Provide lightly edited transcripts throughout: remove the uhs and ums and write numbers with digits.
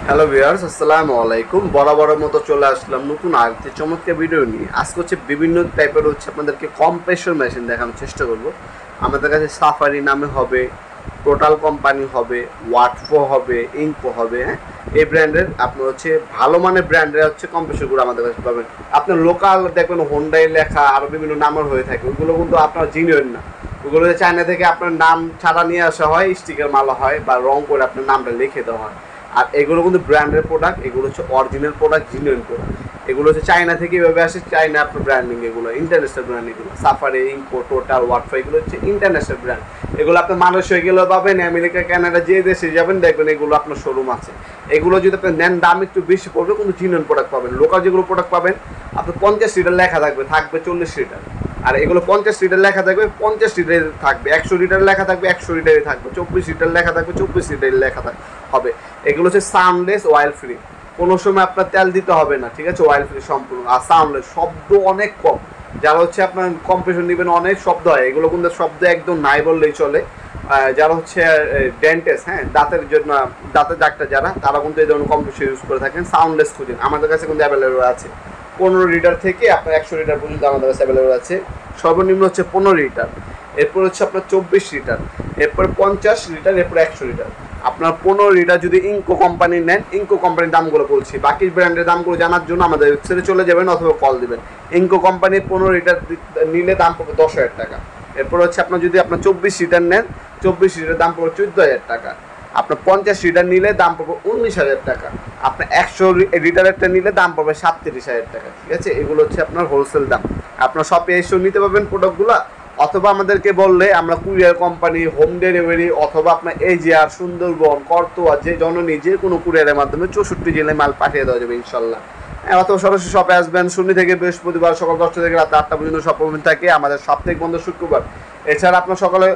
Hello viewers, আসসালামু আলাইকুম। বরাবরের মতো চলে আসলাম নতুন আরেকটি চমৎকার ভিডিও নিয়ে। আজকে হচ্ছে বিভিন্ন টাইপের আপনাদেরকে কম্প্রেসর মেশিন দেখানোর চেষ্টা করব। আমাদের কাছে সাফারি নামে হবে, টোটাল কোম্পানি হবে, ওয়াটফো হবে, ইনকো হবে। হ্যাঁ, এই ব্র্যান্ডের আপনার ভালো মানের ব্র্যান্ডের কম্প্রেসরগুলো আমাদের কাছে পাবেন। আপনার লোকাল দেখবেন হোন্ডাই লেখা আরও বিভিন্ন নামের হয়ে থাকে, ওইগুলো কিন্তু আপনার জিনিয়ন না। ওগুলো চায়না থেকে আপনার নাম ছাড়া নিয়ে আসা হয়, স্টিকার মালা হয় বা রং করে আপনার নামটা লিখে দেওয়া হয়। আর এগুলো কিন্তু ব্র্যান্ডের প্রোডাক্ট, এগুলো অরিজিনাল প্রোডাক্ট, জিনুইন প্রোডাক্ট। এগুলো চায়না থেকে এভাবে আসে, চায়না আপনার ব্র্যান্ডিং, এগুলো ইন্টারন্যাশনাল ব্র্যান্ড। এগুলো সাফারি, ইনকো, টোটাল, ওয়াটফো এগুলো ইন্টারন্যাশনাল ব্র্যান্ড। এগুলো আপনি মালয়েশিয়া গেলেও পাবেন, আমেরিকা, কানাডা, যে দেশে যাবেন দেখবেন এগুলো আপনার শোরুম আছে। এগুলো যদি আপনি নেন দাম একটু বেশি পড়বে, কিন্তু জিনুইন প্রোডাক্ট পাবেন। লোকাল যেগুলো প্রোডাক্ট পাবেন আপনার 50 লিটার লেখা থাকবে 40 লিটার। আর এগুলো 50 লিটার লেখা থাকবে 50 লিটার থাকবে, 100 লিটার লেখা থাকবে 100 লিটারই থাকবে, 24 লিটার লেখা থাকবে 24 লিটার লেখা হবে। এগুলো সাউন্ডলেস, অয়েল ফ্রি, কোনো সময় আপনার তেল দিতে হবে না, ঠিক আছে? অয়েল ফ্রি সম্পূর্ণ। আর সাউন্ডলেস, শব্দ অনেক কম। যারা আপনার কম্প্রেশন নেবেন অনেক শব্দ হয়, এগুলো কিন্তু শব্দ একদম নাই বললেই চলে। যারা ডেন্টিস্ট, হ্যাঁ, দাঁতের জন্য, দাঁতের ডাক্তার যারা, তারা কিন্তু এই ধরনের কম্প্রেসর ইউজ করে থাকেন। সাউন্ডলেস খুঁজেন, আমাদের কাছে কিন্তু অ্যাভেলেবল আছে। 15 লিটার থেকে আপনার 100 লিটার পর্যন্ত আমাদের কাছে অ্যাভেলেবল আছে। সর্বনিম্ন 15 লিটার, এরপর আপনার 24 লিটার, এরপর 50 লিটার, এরপর 100 লিটার। আপনার 15 লিটার যদি ইনকো কোম্পানির নেন, ইনকো কোম্পানির দামগুলো বলছি, বাকি ব্র্যান্ডের দামগুলো জানার জন্য আমাদের ওয়েবসাইটে চলে যাবেন অথবা কল দিবেন। ইনকো কোম্পানির 15 লিটার নিলে দাম পড়বে 10,000 টাকা। এরপর আপনার যদি আপনার 24 লিটার নেন, 24 লিটার দাম পড়বে 14,000 টাকা। আপনার 50 লিটার নিলে দাম পড়বে 19,000 টাকা। আপনার 100 লিটারেরটা নিলে দাম পড়বে 37,000 টাকা, ঠিক আছে? এগুলো আপনার হোলসেল দাম। আপনার শপে এসেও নিতে পারবেন প্রোডাক্টগুলো, অথবা আমাদেরকে বললে আমরা কুরিয়ার কোম্পানি, হোম ডেলিভারি, অথবা আপনার এজিআর, সুন্দরবন, করতোয়া, যে জননী, যে কোনো কুরিয়ারের মাধ্যমে 64 জেলায় মাল পাঠিয়ে দেওয়া যাবে ইনশাল্লাহ। অথবা সরাসরি শপে আসবেন। শনি থেকে বৃহস্পতিবার সকাল 10টা থেকে রাত 8টা পর্যন্ত শপ ওপেন থাকে। আমাদের সাপ্তাহিক বন্ধ শুক্রবার। এছাড়া আপনার সকালে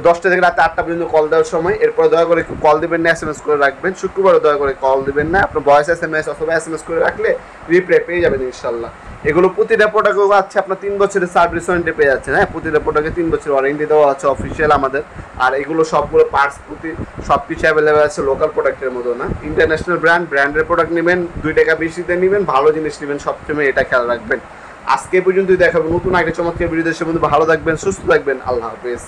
10টা থেকে রাতে 8টা পর্যন্ত কল দেওয়ার সময়। এরপরে দয়া করে কল দিবেন না, SMS করে রাখবেন। শুক্রবারে দয়া করে কল দিবেন না, আপনার ভয়েস SMS অথবা SMS করে রাখলে রিপ্লাই পেয়ে যাবেন ইনশাল্লাহ। এগুলো প্রতিটা প্রোডাক্ট আছে আপনার 3 বছরের সার্ভিস ওয়ারেন্টি পেয়ে যাচ্ছেন। হ্যাঁ, প্রতিটা প্রোডাক্টে 3 বছরের ওয়ারেন্টি দেওয়া আছে অফিসিয়াল আমাদের। আর এগুলো সবগুলো পার্টস সব কিছু অ্যাভেলেবেল আছে, লোকাল প্রোডাক্টের মতো না। ইন্টারন্যাশনাল ব্র্যান্ডের প্রোডাক্ট নেবেন, 2 টাকা বেশিতে নেবেন, ভালো জিনিস নেবেন, সবসময় এটা খেয়াল রাখবেন। আজকে পর্যন্তই দেখাবো নতুন একটা চমৎকার ভিডিও। দেশের মধ্যে ভালো থাকবেন, সুস্থ থাকবেন। আল্লাহ হাফেজ।